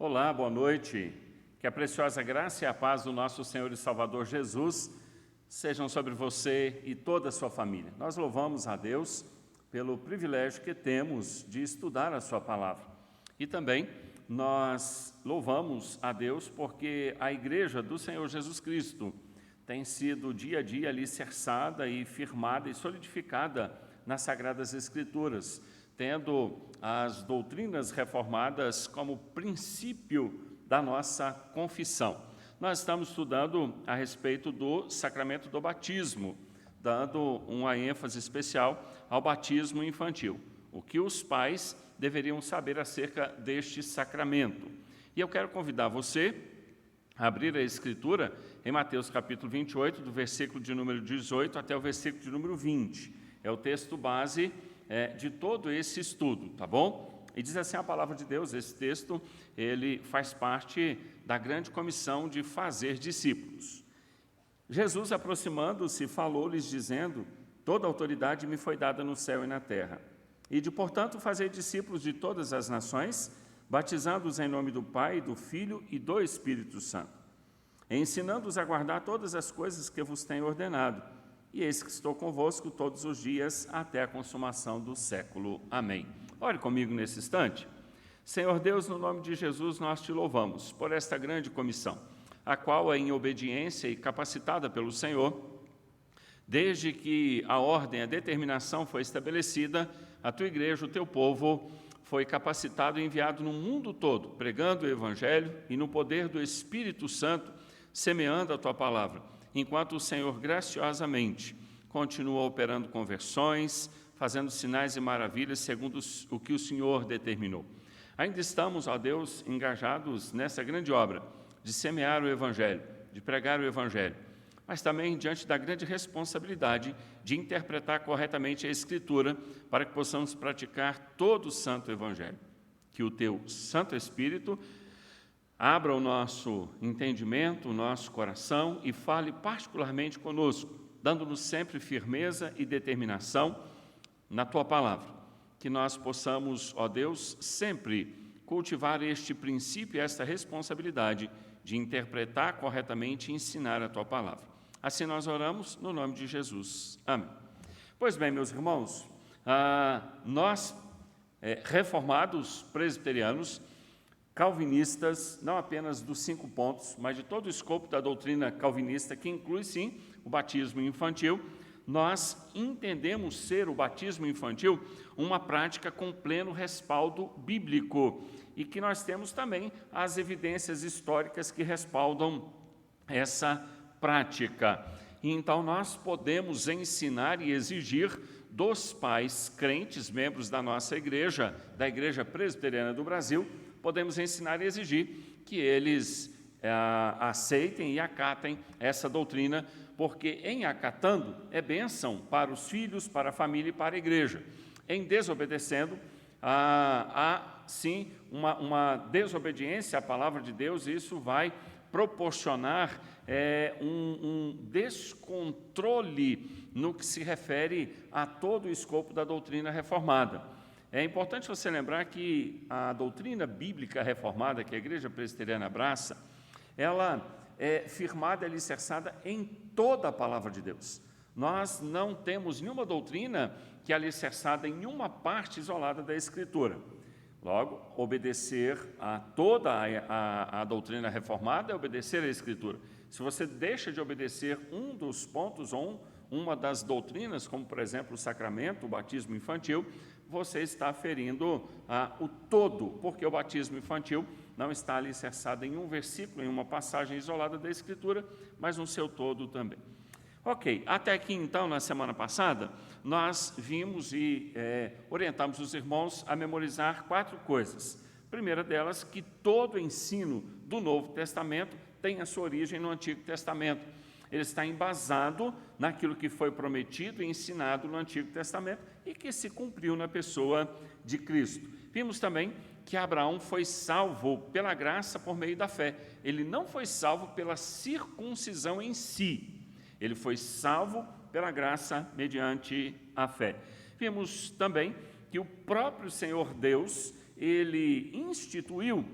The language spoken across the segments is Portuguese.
Olá, boa noite. Que a preciosa graça e a paz do nosso Senhor e Salvador Jesus sejam sobre você e toda a sua família. Nós louvamos a Deus pelo privilégio que temos de estudar a sua palavra. E também nós louvamos a Deus porque a igreja do Senhor Jesus Cristo tem sido dia a dia alicerçada e firmada e solidificada nas Sagradas Escrituras, tendo as doutrinas reformadas como princípio da nossa confissão. Nós estamos estudando a respeito do sacramento do batismo, dando uma ênfase especial ao batismo infantil, o que os pais deveriam saber acerca deste sacramento. E eu quero convidar você a abrir a Escritura em Mateus capítulo 28, do versículo de número 18 até o versículo de número 20. É o texto base de todo esse estudo, tá bom? E diz assim a palavra de Deus, esse texto, ele faz parte da grande comissão de fazer discípulos. Jesus, aproximando-se, falou-lhes, dizendo: toda autoridade me foi dada no céu e na terra. E de, portanto, fazer discípulos de todas as nações, batizando-os em nome do Pai, do Filho e do Espírito Santo, ensinando-os a guardar todas as coisas que vos tenho ordenado. E eis que estou convosco todos os dias até a consumação do século. Amém. Ore comigo nesse instante. Senhor Deus, no nome de Jesus, nós te louvamos por esta grande comissão, a qual é em obediência e capacitada pelo Senhor. Desde que a ordem, a determinação foi estabelecida, a tua igreja, o teu povo, foi capacitado e enviado no mundo todo, pregando o Evangelho e no poder do Espírito Santo, semeando a tua palavra, enquanto o Senhor graciosamente continua operando conversões, fazendo sinais e maravilhas segundo o que o Senhor determinou. Ainda estamos, ó Deus, engajados nessa grande obra de semear o Evangelho, de pregar o Evangelho, mas também diante da grande responsabilidade de interpretar corretamente a Escritura para que possamos praticar todo o santo Evangelho. Que o teu Santo Espírito abra o nosso entendimento, o nosso coração e fale particularmente conosco, dando-nos sempre firmeza e determinação na tua palavra. Que nós possamos, ó Deus, sempre cultivar este princípio e esta responsabilidade de interpretar corretamente e ensinar a tua palavra. Assim nós oramos no nome de Jesus. Amém. Pois bem, meus irmãos, nós, reformados presbiterianos, calvinistas, não apenas dos 5 pontos, mas de todo o escopo da doutrina calvinista, que inclui, sim, o batismo infantil, nós entendemos ser o batismo infantil uma prática com pleno respaldo bíblico e que nós temos também as evidências históricas que respaldam essa prática. E então nós podemos ensinar e exigir dos pais crentes, membros da nossa igreja, da Igreja Presbiteriana do Brasil, podemos ensinar e exigir que eles aceitem e acatem essa doutrina, porque em acatando é bênção para os filhos, para a família e para a igreja. Em desobedecendo, há sim uma desobediência à palavra de Deus, e isso vai proporcionar um descontrole no que se refere a todo o escopo da doutrina reformada. É importante você lembrar que a doutrina bíblica reformada, que a Igreja Presbiteriana abraça, ela é firmada e alicerçada em toda a palavra de Deus. Nós não temos nenhuma doutrina que é alicerçada em uma parte isolada da Escritura. Logo, obedecer a toda a doutrina reformada é obedecer à Escritura. Se você deixa de obedecer um dos pontos ou uma das doutrinas, como, por exemplo, o sacramento, o batismo infantil, você está ferindo o todo, porque o batismo infantil não está alicerçado em um versículo, em uma passagem isolada da Escritura, mas no seu todo também. Ok, até aqui então, na semana passada, nós vimos e orientamos os irmãos a memorizar 4 coisas. A primeira delas, que todo ensino do Novo Testamento tem a sua origem no Antigo Testamento. Ele está embasado naquilo que foi prometido e ensinado no Antigo Testamento e que se cumpriu na pessoa de Cristo. Vimos também que Abraão foi salvo pela graça por meio da fé. Ele não foi salvo pela circuncisão em si. Ele foi salvo pela graça mediante a fé. Vimos também que o próprio Senhor Deus, ele instituiu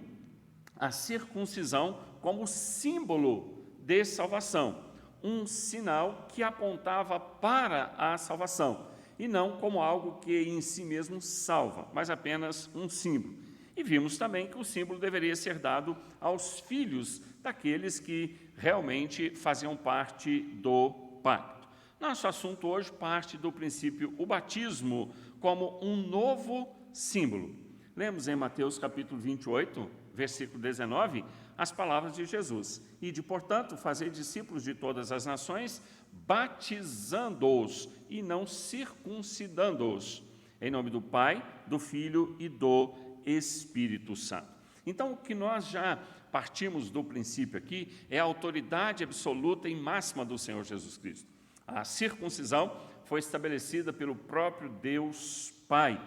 a circuncisão como símbolo de salvação, um sinal que apontava para a salvação, e não como algo que em si mesmo salva, mas apenas um símbolo. E vimos também que o símbolo deveria ser dado aos filhos daqueles que realmente faziam parte do pacto. Nosso assunto hoje parte do princípio o batismo como um novo símbolo. Lemos em Mateus capítulo 28, versículo 19, as palavras de Jesus. Ide, portanto, fazer discípulos de todas as nações, batizando-os e não circuncidando-os, em nome do Pai, do Filho e do Espírito Santo. Então, o que nós já partimos do princípio aqui é a autoridade absoluta e máxima do Senhor Jesus Cristo. A circuncisão foi estabelecida pelo próprio Deus Pai,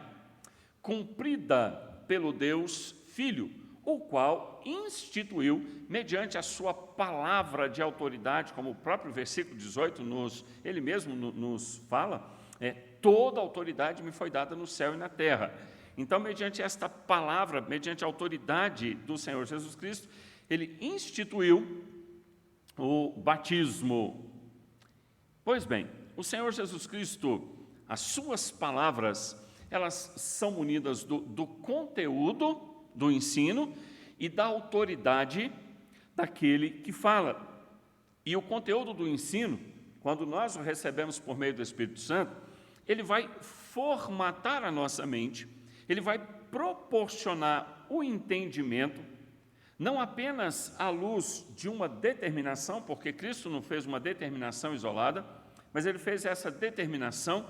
cumprida pelo Deus Filho, o qual instituiu, mediante a sua palavra de autoridade, como o próprio versículo 18, ele mesmo nos fala, toda autoridade me foi dada no céu e na terra. Então, mediante esta palavra, mediante a autoridade do Senhor Jesus Cristo, ele instituiu o batismo. Pois bem, o Senhor Jesus Cristo, as suas palavras, elas são munidas do conteúdo do ensino e da autoridade daquele que fala. E o conteúdo do ensino, quando nós o recebemos por meio do Espírito Santo, ele vai formatar a nossa mente, ele vai proporcionar o entendimento, não apenas à luz de uma determinação, porque Cristo não fez uma determinação isolada, mas ele fez essa determinação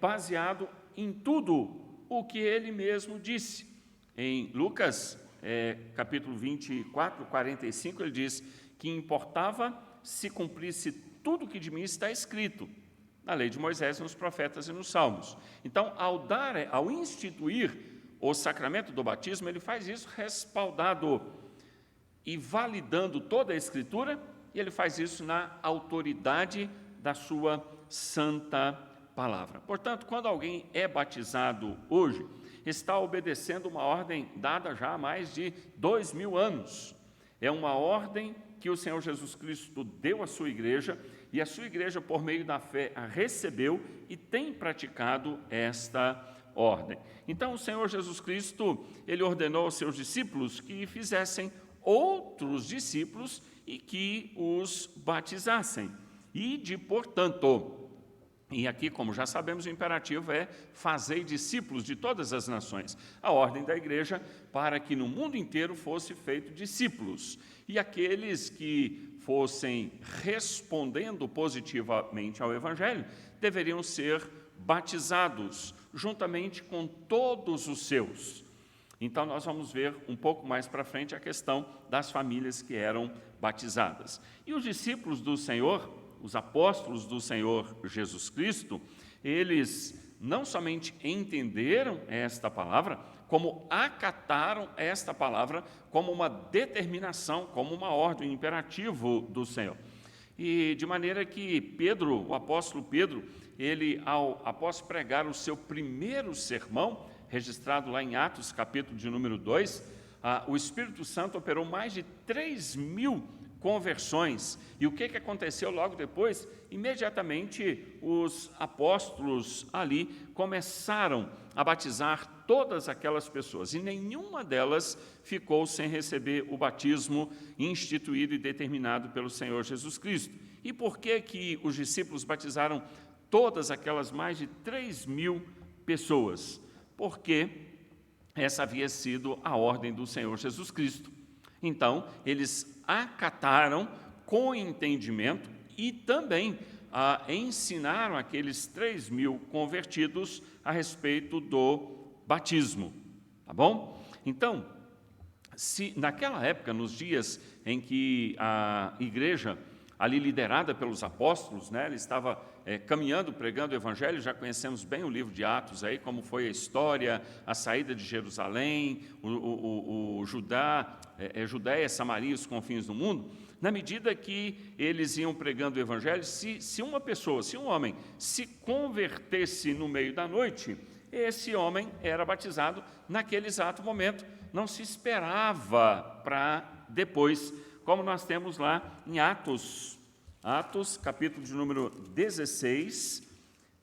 baseado em tudo o que ele mesmo disse. Em Lucas, capítulo 24, 45, ele diz que importava se cumprisse tudo o que de mim está escrito na lei de Moisés, nos profetas e nos salmos. Então, ao instituir o sacramento do batismo, ele faz isso respaldado e validando toda a Escritura, e ele faz isso na autoridade da sua santa palavra. Portanto, quando alguém é batizado hoje, está obedecendo uma ordem dada já há mais de 2000 anos. É uma ordem que o Senhor Jesus Cristo deu à sua igreja, e a sua igreja, por meio da fé, a recebeu e tem praticado esta ordem. Então, o Senhor Jesus Cristo, ele ordenou aos seus discípulos que fizessem outros discípulos e que os batizassem. Ide, portanto, e aqui, como já sabemos, o imperativo é fazer discípulos de todas as nações. A ordem da igreja para que no mundo inteiro fosse feito discípulos. E aqueles que fossem respondendo positivamente ao Evangelho deveriam ser batizados, juntamente com todos os seus. Então, nós vamos ver um pouco mais para frente a questão das famílias que eram batizadas. E os discípulos do Senhor, os apóstolos do Senhor Jesus Cristo, eles não somente entenderam esta palavra, como acataram esta palavra como uma determinação, como uma ordem, um imperativo do Senhor. E de maneira que Pedro, o apóstolo Pedro, ele, após pregar o seu primeiro sermão, registrado lá em Atos, capítulo de número 2, o Espírito Santo operou mais de 3.000 conversões. E o que aconteceu logo depois? Imediatamente os apóstolos ali começaram a batizar todas aquelas pessoas, e nenhuma delas ficou sem receber o batismo instituído e determinado pelo Senhor Jesus Cristo. E por que os discípulos batizaram todas aquelas mais de 3.000 pessoas? Porque essa havia sido a ordem do Senhor Jesus Cristo. Então, eles acataram com entendimento e também ensinaram aqueles 3.000 convertidos a respeito do batismo, tá bom? Então, se naquela época, nos dias em que a igreja, ali liderada pelos apóstolos, ela estava caminhando, pregando o Evangelho, já conhecemos bem o livro de Atos, aí, como foi a história, a saída de Jerusalém, Judéia, Samaria e os confins do mundo. Na medida que eles iam pregando o Evangelho, se uma pessoa, se um homem se convertesse no meio da noite, esse homem era batizado naquele exato momento não se esperava para depois, como nós temos lá em Atos, capítulo de número 16,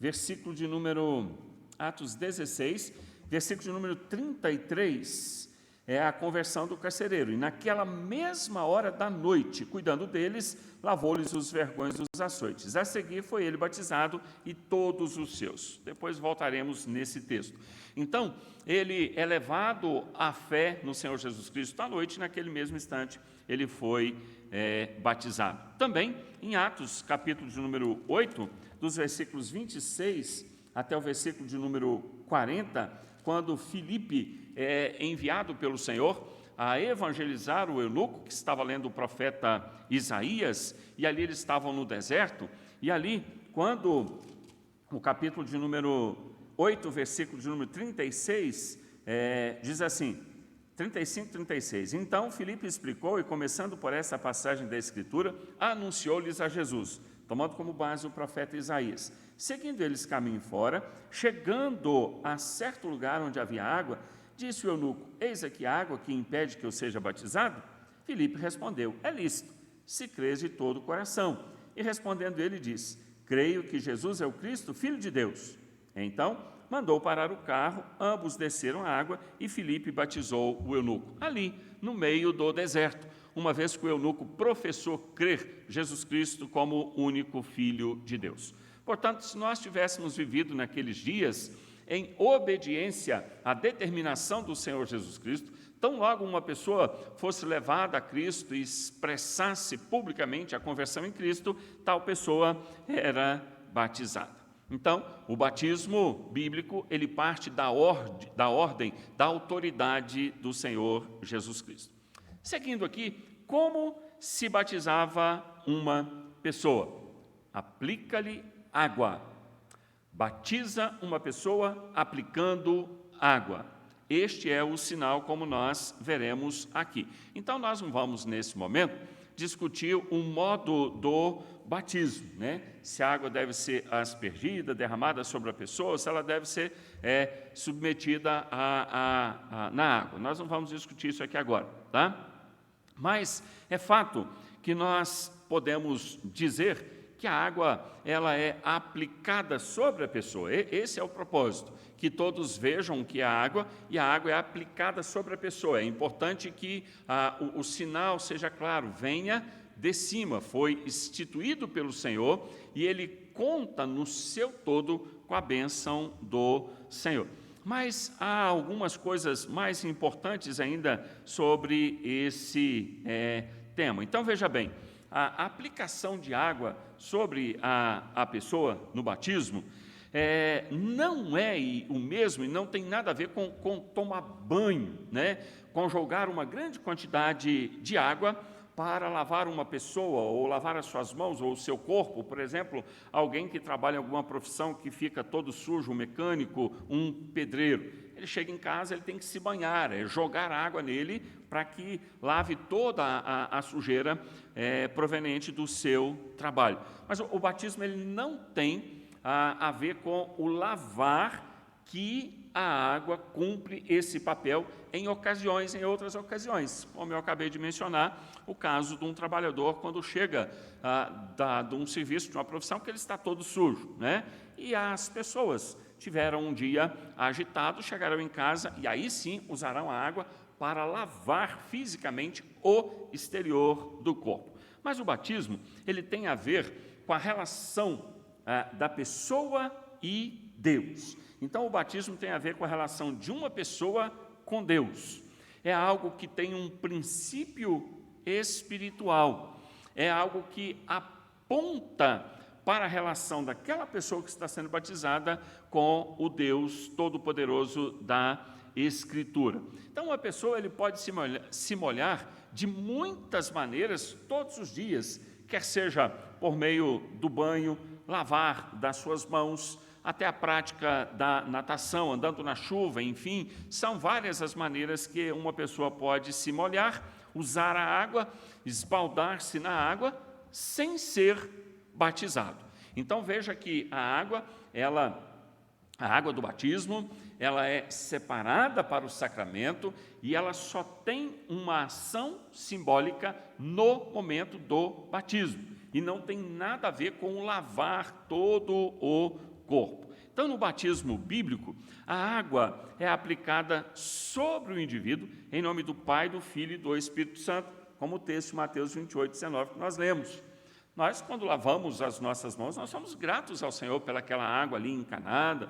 versículo de número, Atos 16, versículo de número 33, é a conversão do carcereiro. E naquela mesma hora da noite, cuidando deles, lavou-lhes os vergões dos açoites. A seguir foi ele batizado e todos os seus. Depois voltaremos nesse texto. Então, ele é levado à fé no Senhor Jesus Cristo à noite, naquele mesmo instante ele foi batizado. Também, em Atos, capítulo de número 8, dos versículos 26 até o versículo de número 40, quando Filipe é enviado pelo Senhor a evangelizar o eunuco, que estava lendo o profeta Isaías, e ali eles estavam no deserto, e ali, quando o capítulo de número 8, versículo de número 36, diz assim, 35, 36, então Filipe explicou, e começando por essa passagem da Escritura, anunciou-lhes a Jesus, tomando como base o profeta Isaías. Seguindo eles caminho fora, chegando a certo lugar onde havia água, disse o eunuco, eis aqui a água que impede que eu seja batizado? Filipe respondeu, é lícito, se crês de todo o coração. E respondendo ele disse, creio que Jesus é o Cristo, Filho de Deus. Então, mandou parar o carro, ambos desceram a água e Filipe batizou o eunuco, ali, no meio do deserto, uma vez que o eunuco professou crer Jesus Cristo como o único Filho de Deus. Portanto, se nós tivéssemos vivido naqueles dias em obediência à determinação do Senhor Jesus Cristo, tão logo uma pessoa fosse levada a Cristo e expressasse publicamente a conversão em Cristo, tal pessoa era batizada. Então, o batismo bíblico, ele parte da ordem, da autoridade do Senhor Jesus Cristo. Seguindo aqui, como se batizava uma pessoa? Aplica-lhe água. Batiza uma pessoa aplicando água. Este é o sinal, como nós veremos aqui. Então, nós não vamos, nesse momento, discutir o modo do batismo, né? Se a água deve ser aspergida, derramada sobre a pessoa, se ela deve ser submetida na água. Nós não vamos discutir isso aqui agora, tá? Mas é fato que nós podemos dizer que a água ela é aplicada sobre a pessoa. Esse é o propósito, que todos vejam que a água é aplicada sobre a pessoa. É importante que o sinal seja claro, venha de cima, foi instituído pelo Senhor e ele conta no seu todo com a bênção do Senhor. Mas há algumas coisas mais importantes ainda sobre esse tema. Então, veja bem, a aplicação de água sobre a pessoa no batismo não é o mesmo e não tem nada a ver com tomar banho, né? Com jogar uma grande quantidade de água para lavar uma pessoa, ou lavar as suas mãos, ou o seu corpo. Por exemplo, alguém que trabalha em alguma profissão que fica todo sujo, um mecânico, um pedreiro. Ele chega em casa, ele tem que se banhar, jogar água nele para que lave toda a sujeira proveniente do seu trabalho. Mas o batismo ele não tem a ver com o lavar, que a água cumpre esse papel em outras ocasiões, como eu acabei de mencionar, o caso de um trabalhador quando chega de um serviço, de uma profissão, que ele está todo sujo, né? E as pessoas tiveram um dia agitado, chegaram em casa e aí sim usarão a água para lavar fisicamente o exterior do corpo. Mas o batismo, ele tem a ver com a relação da pessoa e Deus. Então, o batismo tem a ver com a relação de uma pessoa com Deus. É algo que tem um princípio espiritual. É algo que aponta para a relação daquela pessoa que está sendo batizada com o Deus Todo-Poderoso da Escritura. Então, uma pessoa ele pode se molhar de muitas maneiras todos os dias, quer seja por meio do banho, lavar das suas mãos, até a prática da natação, andando na chuva, enfim, são várias as maneiras que uma pessoa pode se molhar, usar a água, esbaldar-se na água, sem ser batizado. Então, veja que a água, ela A água do batismo, ela é separada para o sacramento e ela só tem uma ação simbólica no momento do batismo. E não tem nada a ver com lavar todo o corpo. Então, no batismo bíblico, a água é aplicada sobre o indivíduo em nome do Pai, do Filho e do Espírito Santo, como o texto de Mateus 28, 19 que nós lemos. Nós, quando lavamos as nossas mãos, nós somos gratos ao Senhor pelaquela água ali encanada,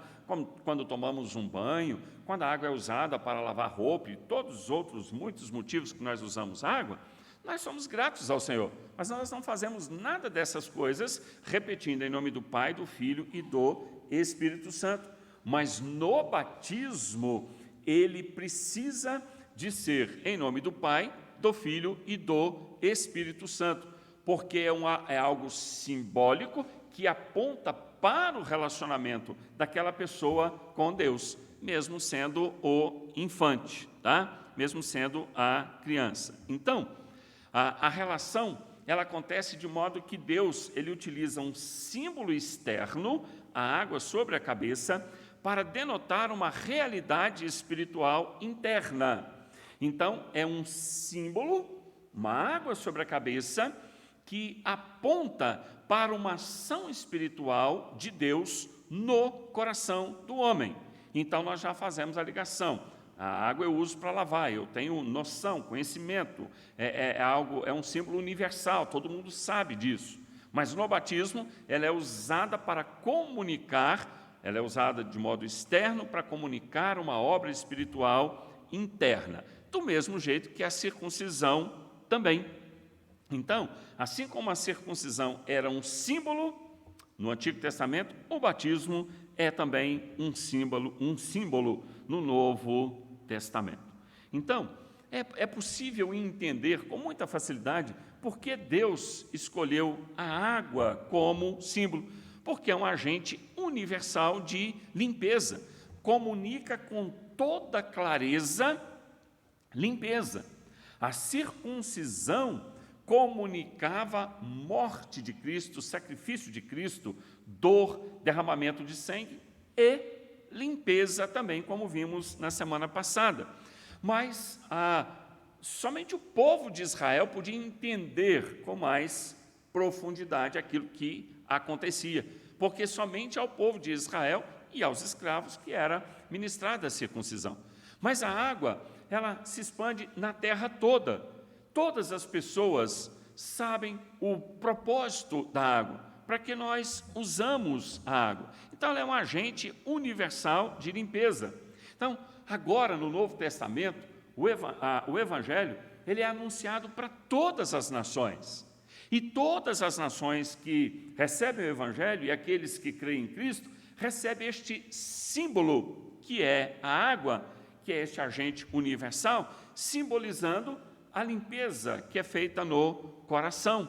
quando tomamos um banho, quando a água é usada para lavar roupa e todos os outros muitos motivos que nós usamos água, nós somos gratos ao Senhor. Mas nós não fazemos nada dessas coisas repetindo em nome do Pai, do Filho e do Espírito Santo. Mas no batismo, ele precisa de ser em nome do Pai, do Filho e do Espírito Santo, porque é algo simbólico que aponta para o relacionamento daquela pessoa com Deus, mesmo sendo o infante, tá? Mesmo sendo a criança. Então, a relação, ela acontece de modo que Deus, ele utiliza um símbolo externo, a água sobre a cabeça, para denotar uma realidade espiritual interna. Então, é um símbolo, uma água sobre a cabeça, que aponta para uma ação espiritual de Deus no coração do homem. Então, nós já fazemos a ligação. A água eu uso para lavar, eu tenho noção, conhecimento, é um símbolo universal, todo mundo sabe disso. Mas no batismo, ela é usada para comunicar, ela é usada de modo externo para comunicar uma obra espiritual interna, do mesmo jeito que a circuncisão também. Então, assim como a circuncisão era um símbolo no Antigo Testamento, o batismo é também um símbolo no Novo Testamento. Então, é possível entender com muita facilidade por que Deus escolheu a água como símbolo, porque é um agente universal de limpeza, comunica com toda clareza limpeza. A circuncisão comunicava morte de Cristo, sacrifício de Cristo, dor, derramamento de sangue e limpeza também, como vimos na semana passada. Mas somente o povo de Israel podia entender com mais profundidade aquilo que acontecia, porque somente ao povo de Israel e aos escravos que era ministrada a circuncisão. Mas a água, ela se expande na terra toda. Todas as pessoas sabem o propósito da água, para que nós usamos a água. Então, ela é um agente universal de limpeza. Então, agora, no Novo Testamento, o Evangelho, ele é anunciado para todas as nações. E todas as nações que recebem o Evangelho e aqueles que creem em Cristo, recebem este símbolo, que é a água, que é este agente universal, simbolizando a limpeza que é feita no coração.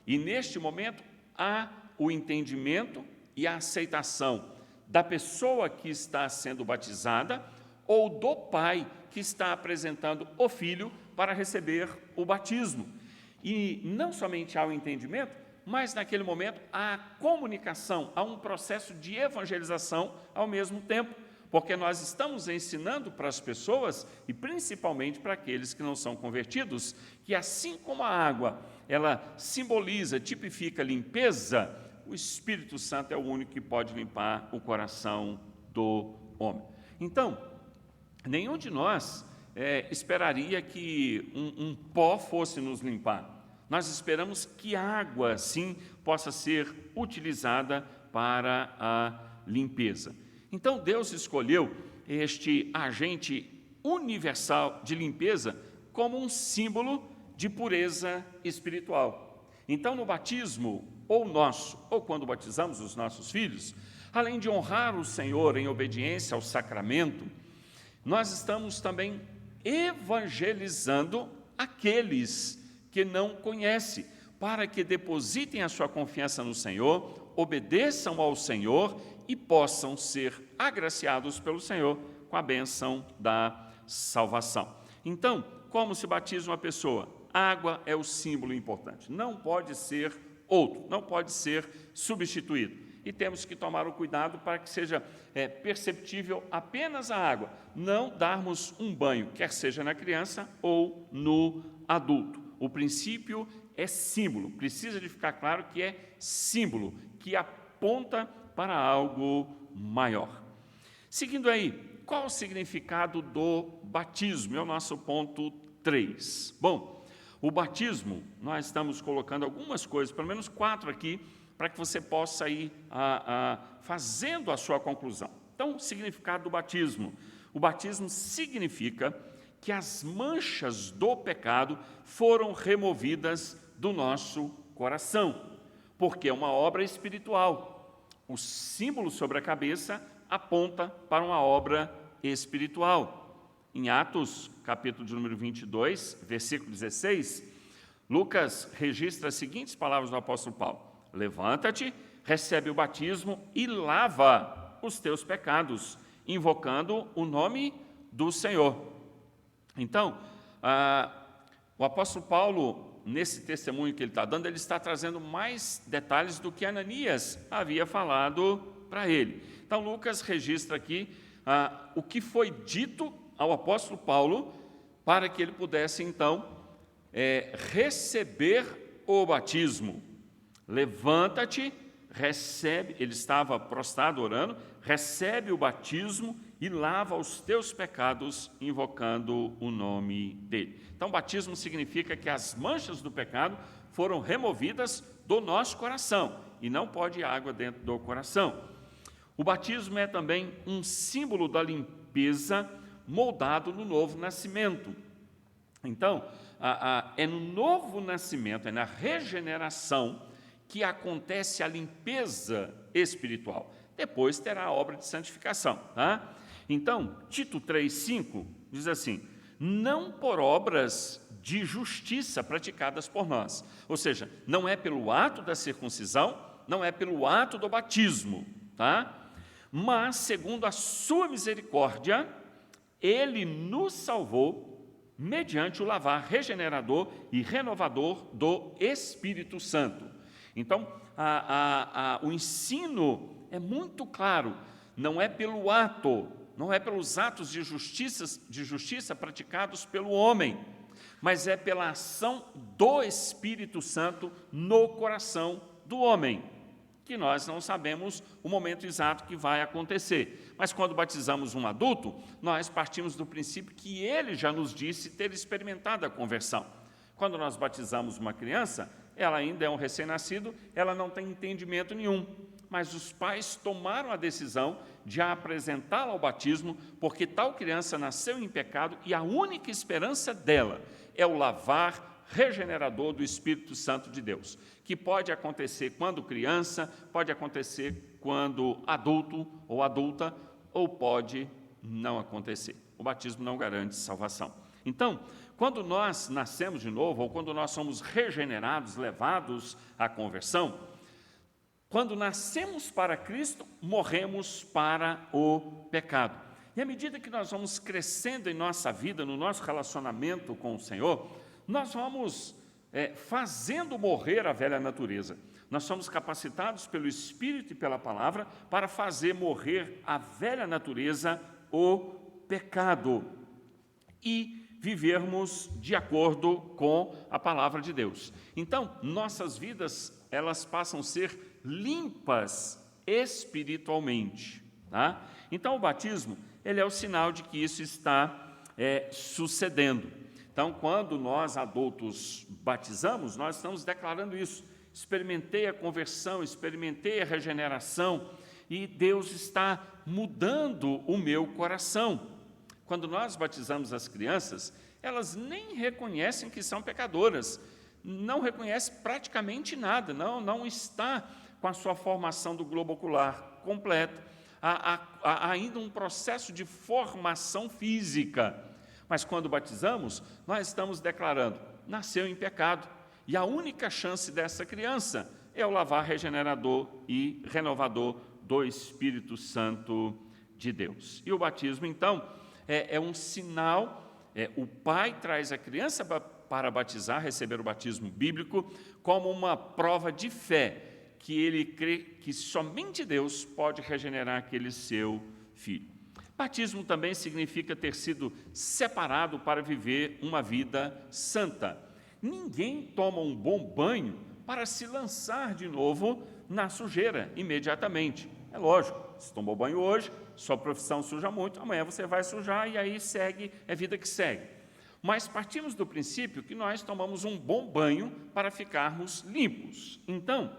E neste momento há o entendimento e a aceitação da pessoa que está sendo batizada ou do pai que está apresentando o filho para receber o batismo. E não somente há o entendimento, mas naquele momento há a comunicação, há um processo de evangelização ao mesmo tempo, porque nós estamos ensinando para as pessoas, e principalmente para aqueles que não são convertidos, que assim como a água, ela simboliza, tipifica limpeza, o Espírito Santo é o único que pode limpar o coração do homem. Então, nenhum de nós esperaria que um pó fosse nos limpar. Nós esperamos que a água, sim, possa ser utilizada para a limpeza. Então, Deus escolheu este agente universal de limpeza como um símbolo de pureza espiritual. Então, no batismo, ou quando batizamos os nossos filhos, além de honrar o Senhor em obediência ao sacramento, nós estamos também evangelizando aqueles que não conhecem, para que depositem a sua confiança no Senhor, obedeçam ao Senhor e possam ser agraciados pelo Senhor com a bênção da salvação. Então, como se batiza uma pessoa? Água é o símbolo importante, não pode ser outro, não pode ser substituído. e temos que tomar o cuidado para que seja perceptível apenas a água, não darmos um banho, quer seja na criança ou no adulto. O princípio é símbolo, precisa de ficar claro que é símbolo, que aponta para algo maior. Seguindo aí, qual o significado do batismo? É o nosso ponto 3. Bom, o batismo, nós estamos colocando algumas coisas, pelo menos 4 aqui, para que você possa ir fazendo a sua conclusão. Então, o significado do batismo. O batismo significa que as manchas do pecado foram removidas do nosso coração, porque é uma obra espiritual. O símbolo sobre a cabeça aponta para uma obra espiritual. Em Atos, capítulo de número 22, versículo 16, Lucas registra as seguintes palavras do apóstolo Paulo: levanta-te, recebe o batismo e lava os teus pecados, invocando o nome do Senhor. Então, o apóstolo Paulo, nesse testemunho que ele está dando, ele está trazendo mais detalhes do que Ananias havia falado para ele. Então, Lucas registra aqui o que foi dito ao apóstolo Paulo para que ele pudesse, então, receber o batismo. Levanta-te, recebe, ele estava prostrado orando, recebe o batismo e lava os teus pecados, invocando o nome dele. Então, batismo significa que as manchas do pecado foram removidas do nosso coração, e não pode água dentro do coração. O batismo é também um símbolo da limpeza moldado no novo nascimento. Então, é no novo nascimento, é na regeneração que acontece a limpeza espiritual. Depois terá a obra de santificação. Tá? Então, Tito 3,5 diz assim: não por obras de justiça praticadas por nós. Ou seja, não é pelo ato da circuncisão, não é pelo ato do batismo, tá? Mas, segundo a sua misericórdia, ele nos salvou mediante o lavar regenerador e renovador do Espírito Santo. Então, o ensino é muito claro, não é pelo ato, não é pelos atos de justiça praticados pelo homem, mas é pela ação do Espírito Santo no coração do homem, que nós não sabemos o momento exato que vai acontecer. Mas quando batizamos um adulto, nós partimos do princípio que ele já nos disse ter experimentado a conversão. Quando nós batizamos uma criança, ela ainda é um recém-nascido, ela não tem entendimento nenhum, mas os pais tomaram a decisão de a apresentá-la ao batismo, porque tal criança nasceu em pecado e a única esperança dela é o lavar regenerador do Espírito Santo de Deus, que pode acontecer quando criança, pode acontecer quando adulto ou adulta, ou pode não acontecer. O batismo não garante salvação. Então, quando nós nascemos de novo, ou quando nós somos regenerados, levados à conversão, quando nascemos para Cristo, morremos para o pecado. E à medida que nós vamos crescendo em nossa vida, no nosso relacionamento com o Senhor, nós vamos fazendo morrer a velha natureza. Nós somos capacitados pelo Espírito e pela palavra para fazer morrer a velha natureza, o pecado, e vivermos de acordo com a palavra de Deus. Então, nossas vidas, elas passam a ser limpas espiritualmente. Tá? Então, o batismo, ele é o sinal de que isso está sucedendo. Então, quando nós adultos batizamos, nós estamos declarando isso. Experimentei a conversão, experimentei a regeneração, e Deus está mudando o meu coração. Quando nós batizamos as crianças, elas nem reconhecem que são pecadoras, não reconhecem praticamente nada, não está com a sua formação do globo ocular completa. Há ainda um processo de formação física. Mas quando batizamos, nós estamos declarando: nasceu em pecado, e a única chance dessa criança é o lavar regenerador e renovador do Espírito Santo de Deus. E o batismo, então, é um sinal, o pai traz a criança para batizar, receber o batismo bíblico, como uma prova de fé, que ele crê que somente Deus pode regenerar aquele seu filho. Batismo também significa ter sido separado para viver uma vida santa. Ninguém toma um bom banho para se lançar de novo na sujeira imediatamente. É lógico, se tomou banho hoje, sua profissão suja muito, amanhã você vai sujar e aí segue, é vida que segue. Mas partimos do princípio que nós tomamos um bom banho para ficarmos limpos. Então,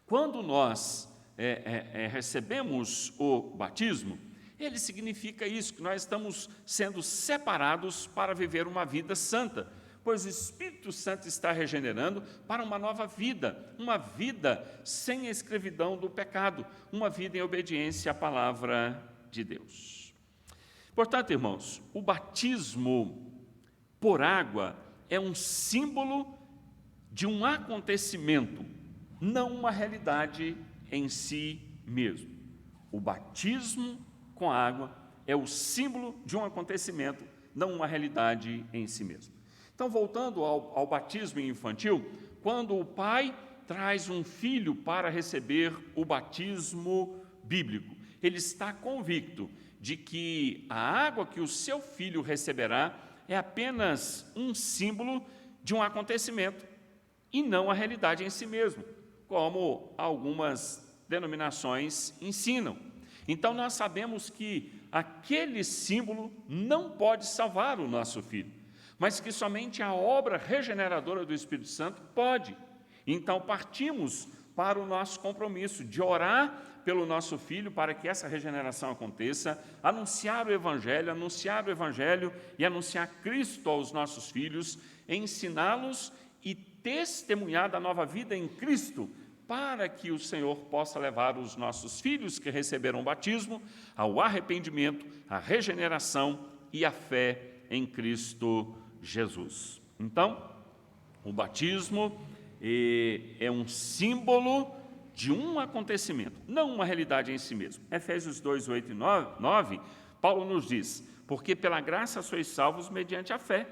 quando nós recebemos o batismo, ele significa isso, que nós estamos sendo separados para viver uma vida santa, pois o Espírito Santo está regenerando para uma nova vida, uma vida sem a escravidão do pecado, uma vida em obediência à palavra de Deus. Portanto, irmãos, o batismo por água é um símbolo de um acontecimento, não uma realidade em si mesmo. O batismo com água é o símbolo de um acontecimento, não uma realidade em si mesmo. Então, voltando ao batismo infantil, quando o pai traz um filho para receber o batismo bíblico, ele está convicto de que a água que o seu filho receberá é apenas um símbolo de um acontecimento e não a realidade em si mesmo, como algumas denominações ensinam. Então, nós sabemos que aquele símbolo não pode salvar o nosso filho, mas que somente a obra regeneradora do Espírito Santo pode. Então, partimos para o nosso compromisso de orar pelo nosso filho para que essa regeneração aconteça, anunciar o Evangelho e anunciar Cristo aos nossos filhos, ensiná-los e testemunhar da nova vida em Cristo, para que o Senhor possa levar os nossos filhos que receberam o batismo ao arrependimento, à regeneração e à fé em Cristo Jesus. Então, o batismo é um símbolo de um acontecimento, não uma realidade em si mesmo. Efésios 2, 8 e 9, Paulo nos diz: porque pela graça sois salvos mediante a fé,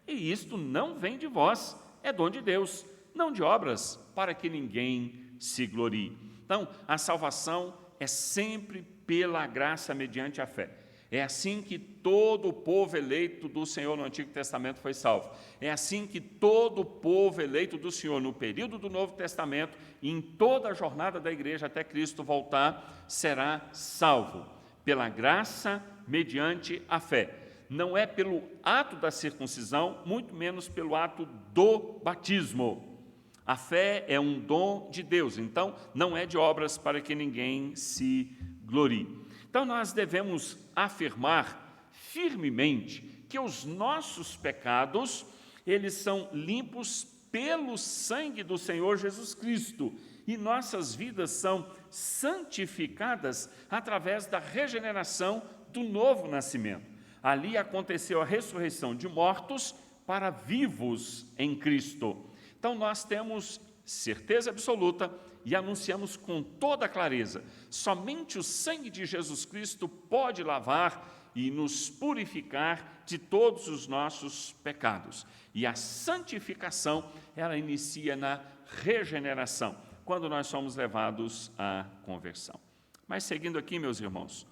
e isto não vem de vós, é dom de Deus, não de obras, para que ninguém se glorie. Então, a salvação é sempre pela graça mediante a fé. É assim que todo o povo eleito do Senhor no Antigo Testamento foi salvo. É assim que todo o povo eleito do Senhor no período do Novo Testamento e em toda a jornada da igreja até Cristo voltar, será salvo. Pela graça mediante a fé. Não é pelo ato da circuncisão, muito menos pelo ato do batismo. A fé é um dom de Deus, então não é de obras para que ninguém se glorie. Então nós devemos afirmar firmemente que os nossos pecados, eles são limpos pelo sangue do Senhor Jesus Cristo e nossas vidas são santificadas através da regeneração do novo nascimento. Ali aconteceu a ressurreição de mortos para vivos em Cristo. Então, nós temos certeza absoluta e anunciamos com toda clareza: somente o sangue de Jesus Cristo pode lavar e nos purificar de todos os nossos pecados. E a santificação, ela inicia na regeneração, quando nós somos levados à conversão. Mas seguindo aqui, meus irmãos,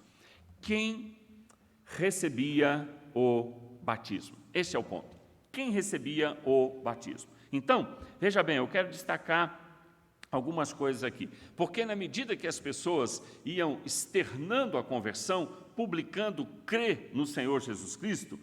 quem recebia o batismo? Esse é o ponto. Quem recebia o batismo? Então, veja bem, eu quero destacar algumas coisas aqui, porque na medida que as pessoas iam externando a conversão, publicando crer no Senhor Jesus Cristo,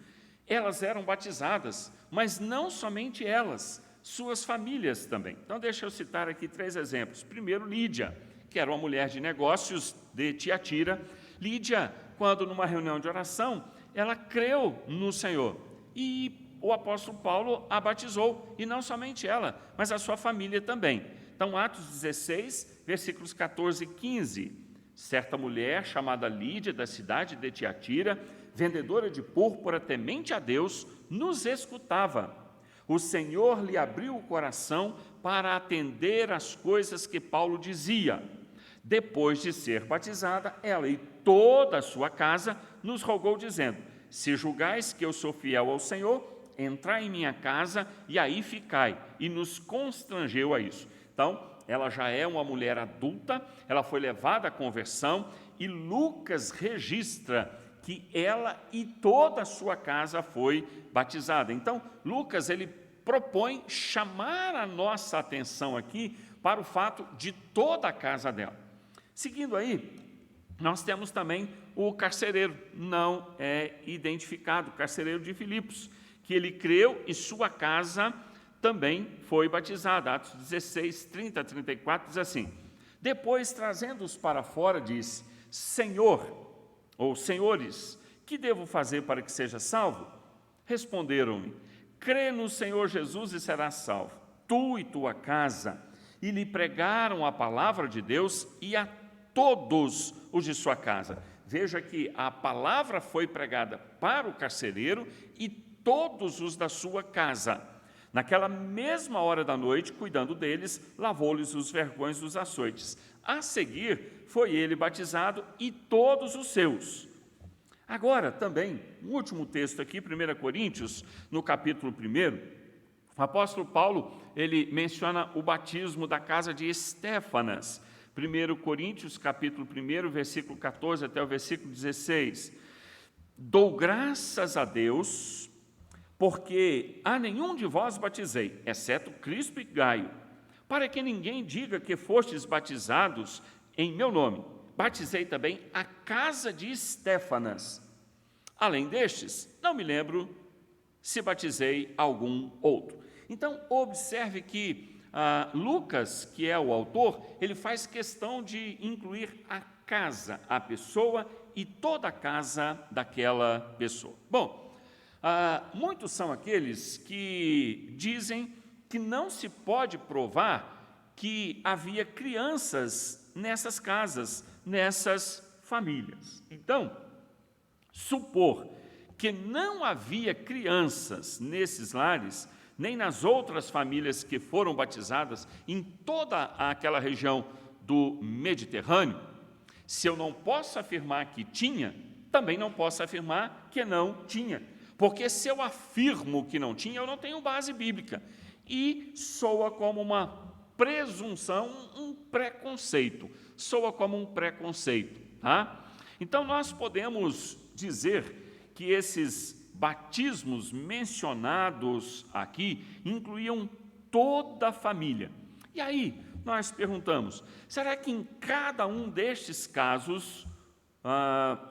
elas eram batizadas, mas não somente elas, suas famílias também. Então, deixa eu citar aqui 3 exemplos. Primeiro, Lídia, que era uma mulher de negócios de Tiatira. Lídia, quando numa reunião de oração, ela creu no Senhor e o apóstolo Paulo a batizou, e não somente ela, mas a sua família também. Então, Atos 16, versículos 14 e 15. Certa mulher chamada Lídia, da cidade de Tiatira, vendedora de púrpura, temente a Deus, nos escutava. O Senhor lhe abriu o coração para atender às coisas que Paulo dizia. Depois de ser batizada, ela e toda a sua casa nos rogou, dizendo: se julgais que eu sou fiel ao Senhor, entrai em minha casa e aí ficai. E nos constrangeu a isso. Então, ela já é uma mulher adulta, ela foi levada à conversão, e Lucas registra que ela e toda a sua casa foi batizada. Então, Lucas, ele propõe chamar a nossa atenção aqui para o fato de toda a casa dela. Seguindo aí, nós temos também o carcereiro, não é identificado, o carcereiro de Filipos, que ele creu e sua casa também foi batizada. Atos 16, 30 a 34 diz assim: depois, trazendo-os para fora, disse: Senhor, ou senhores, que devo fazer para que seja salvo? Responderam-lhe: crê no Senhor Jesus e serás salvo, tu e tua casa. E lhe pregaram a palavra de Deus e a todos os de sua casa. Veja que a palavra foi pregada para o carcereiro e todos os da sua casa. Naquela mesma hora da noite, cuidando deles, lavou-lhes os vergões dos açoites. A seguir, foi ele batizado e todos os seus. Agora, também, um último texto aqui, 1 Coríntios, no capítulo 1, o apóstolo Paulo, ele menciona o batismo da casa de Estéfanas. 1 Coríntios, capítulo 1, versículo 14 até o versículo 16. Dou graças a Deus, porque a nenhum de vós batizei, exceto Crispo e Gaio, para que ninguém diga que fostes batizados em meu nome. Batizei também a casa de Estéfanas. Além destes, não me lembro se batizei algum outro. Então, observe que Lucas, que é o autor, ele faz questão de incluir a casa, a pessoa e toda a casa daquela pessoa. Bom, muitos são aqueles que dizem que não se pode provar que havia crianças nessas casas, nessas famílias. Então, supor que não havia crianças nesses lares, nem nas outras famílias que foram batizadas em toda aquela região do Mediterrâneo, se eu não posso afirmar que tinha, também não posso afirmar que não tinha. Porque se eu afirmo que não tinha, eu não tenho base bíblica. E soa como uma presunção, um preconceito. Soa como um preconceito. Tá? Então, nós podemos dizer que esses batismos mencionados aqui incluíam toda a família. E aí, nós perguntamos, será que em cada um destes casos,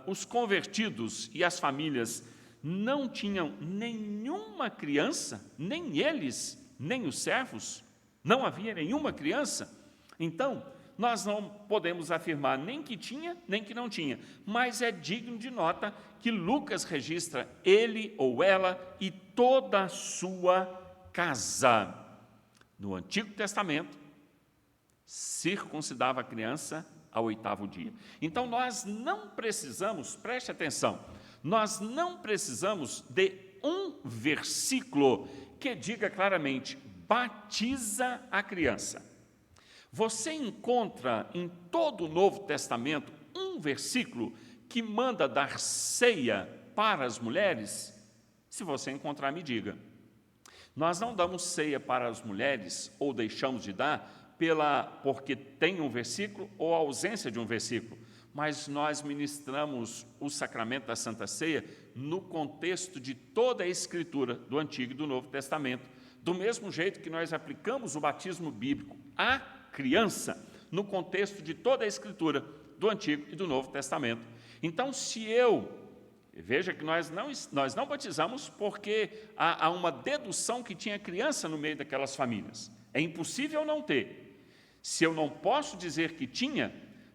os convertidos e as famílias não tinham nenhuma criança, nem eles, nem os servos? Não havia nenhuma criança? Então, nós não podemos afirmar nem que tinha, nem que não tinha, mas é digno de nota que Lucas registra ele ou ela e toda a sua casa. No Antigo Testamento, circuncidava a criança ao 8º dia. Então, nós não precisamos, preste atenção, nós não precisamos de um versículo que diga claramente, batiza a criança. Você encontra em todo o Novo Testamento um versículo que manda dar ceia para as mulheres? Se você encontrar, me diga. Nós não damos ceia para as mulheres, ou deixamos de dar, porque tem um versículo ou a ausência de um versículo, mas nós ministramos o sacramento da Santa Ceia no contexto de toda a Escritura, do Antigo e do Novo Testamento, do mesmo jeito que nós aplicamos o batismo bíblico à criança, no contexto de toda a Escritura, do Antigo e do Novo Testamento. Então, veja que nós não batizamos porque há uma dedução que tinha criança no meio daquelas famílias. É impossível não ter. Se eu não posso dizer que tinha,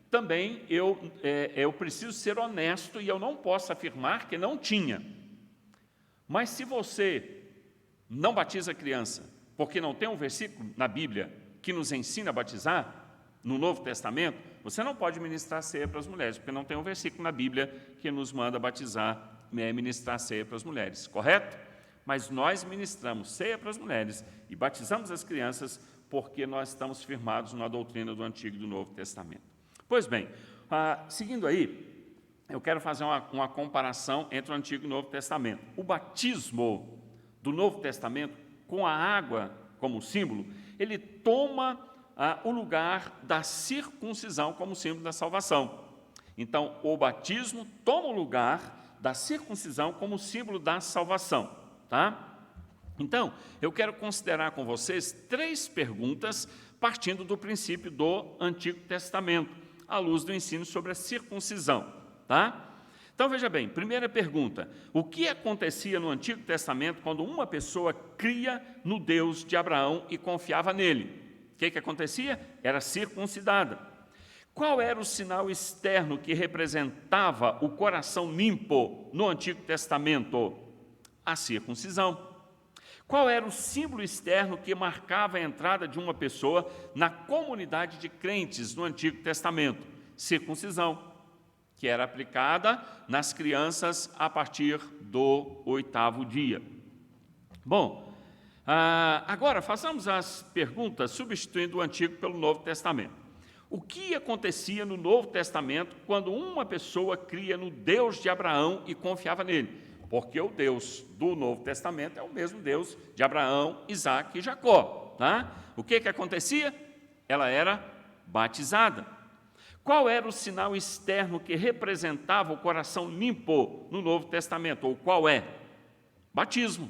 também eu preciso ser honesto e eu não posso afirmar que não tinha. Mas se você não batiza a criança porque não tem um versículo na Bíblia que nos ensina a batizar, no Novo Testamento, você não pode ministrar ceia para as mulheres, porque não tem um versículo na Bíblia que nos manda ministrar ceia para as mulheres, correto? Mas nós ministramos ceia para as mulheres e batizamos as crianças porque nós estamos firmados na doutrina do Antigo e do Novo Testamento. Pois bem, seguindo aí, eu quero fazer uma comparação entre o Antigo e o Novo Testamento. O batismo do Novo Testamento, com a água como símbolo, ele toma o lugar da circuncisão como símbolo da salvação. Então, o batismo toma o lugar da circuncisão como símbolo da salvação, tá? Então, eu quero considerar com vocês 3 perguntas partindo do princípio do Antigo Testamento, à luz do ensino sobre a circuncisão, tá? Então, veja bem, primeira pergunta: o que acontecia no Antigo Testamento quando uma pessoa cria no Deus de Abraão e confiava nele? O que acontecia? Era circuncidada. Qual era o sinal externo que representava o coração limpo no Antigo Testamento? A circuncisão. Qual era o símbolo externo que marcava a entrada de uma pessoa na comunidade de crentes no Antigo Testamento? Circuncisão, que era aplicada nas crianças a partir do 8º dia. Bom, agora façamos as perguntas substituindo o Antigo pelo Novo Testamento. O que acontecia no Novo Testamento quando uma pessoa cria no Deus de Abraão e confiava nele? Porque o Deus do Novo Testamento é o mesmo Deus de Abraão, Isaque e Jacó, tá? O que acontecia? Ela era batizada. Qual era o sinal externo que representava o coração limpo no Novo Testamento? Ou qual é? Batismo.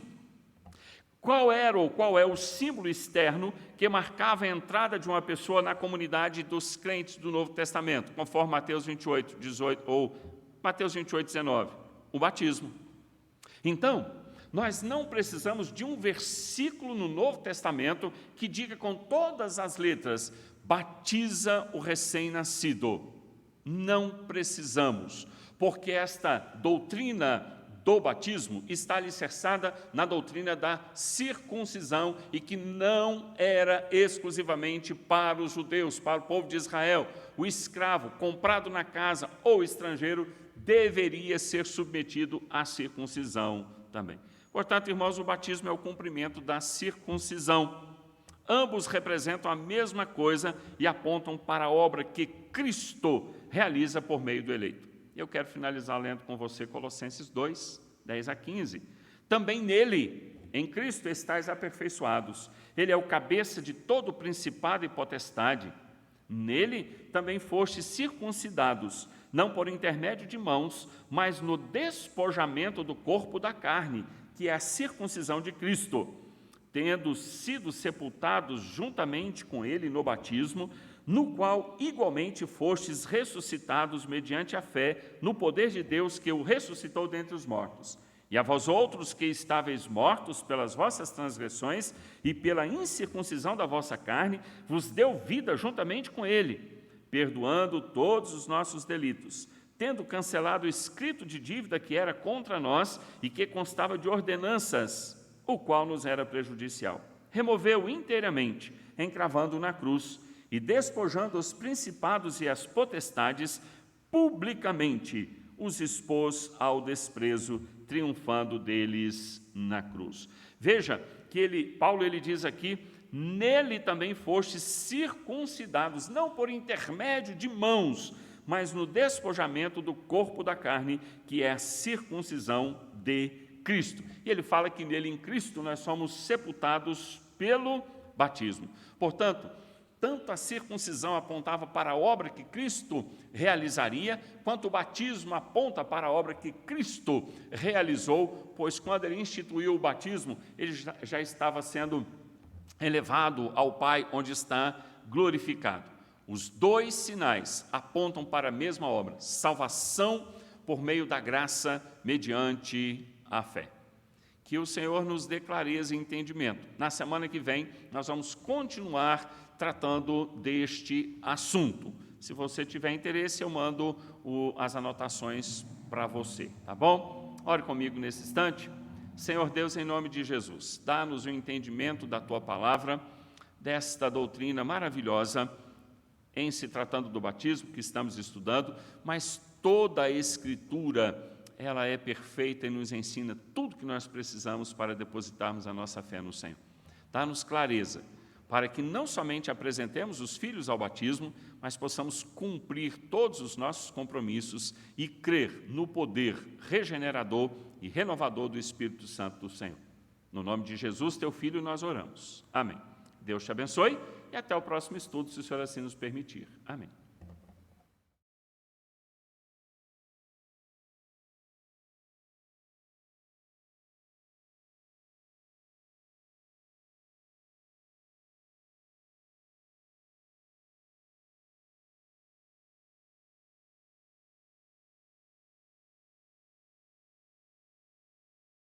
Qual era ou qual é o símbolo externo que marcava a entrada de uma pessoa na comunidade dos crentes do Novo Testamento, conforme Mateus 28, 18 ou Mateus 28, 19? O batismo. Então, nós não precisamos de um versículo no Novo Testamento que diga com todas as letras: batiza o recém-nascido. Não precisamos, porque esta doutrina do batismo está alicerçada na doutrina da circuncisão e que não era exclusivamente para os judeus, para o povo de Israel. O escravo comprado na casa ou estrangeiro deveria ser submetido à circuncisão também. Portanto, irmãos, o batismo é o cumprimento da circuncisão. Ambos representam a mesma coisa e apontam para a obra que Cristo realiza por meio do eleito. Eu quero finalizar lendo com você Colossenses 2, 10 a 15. Também nele, em Cristo, estáis aperfeiçoados. Ele é o cabeça de todo principado e potestade. Nele também fostes circuncidados, não por intermédio de mãos, mas no despojamento do corpo da carne, que é a circuncisão de Cristo, tendo sido sepultados juntamente com ele no batismo, no qual igualmente fostes ressuscitados mediante a fé no poder de Deus que o ressuscitou dentre os mortos. E a vós outros que estáveis mortos pelas vossas transgressões e pela incircuncisão da vossa carne, vos deu vida juntamente com ele, perdoando todos os nossos delitos, tendo cancelado o escrito de dívida que era contra nós e que constava de ordenanças, o qual nos era prejudicial. Removeu inteiramente, encravando na cruz, e despojando os principados e as potestades, publicamente os expôs ao desprezo, triunfando deles na cruz. Veja que Paulo diz aqui: nele também fostes circuncidados, não por intermédio de mãos, mas no despojamento do corpo da carne, que é a circuncisão de Cristo. E ele fala que nele, em Cristo, nós somos sepultados pelo batismo. Portanto, tanto a circuncisão apontava para a obra que Cristo realizaria, quanto o batismo aponta para a obra que Cristo realizou, pois quando ele instituiu o batismo, ele já estava sendo elevado ao Pai, onde está glorificado. Os dois sinais apontam para a mesma obra: salvação por meio da graça mediante a fé. Que o Senhor nos dê clareza e entendimento. Na semana que vem, nós vamos continuar tratando deste assunto. Se você tiver interesse, eu mando as anotações para você, tá bom? Ore comigo nesse instante. Senhor Deus, em nome de Jesus, dá-nos o entendimento da Tua palavra, desta doutrina maravilhosa, em se tratando do batismo que estamos estudando, mas toda a Escritura, ela é perfeita e nos ensina tudo que nós precisamos para depositarmos a nossa fé no Senhor. Dá-nos clareza, para que não somente apresentemos os filhos ao batismo, mas possamos cumprir todos os nossos compromissos e crer no poder regenerador e renovador do Espírito Santo do Senhor. No nome de Jesus, Teu Filho, nós oramos. Amém. Deus te abençoe e até o próximo estudo, se o Senhor assim nos permitir. Amém.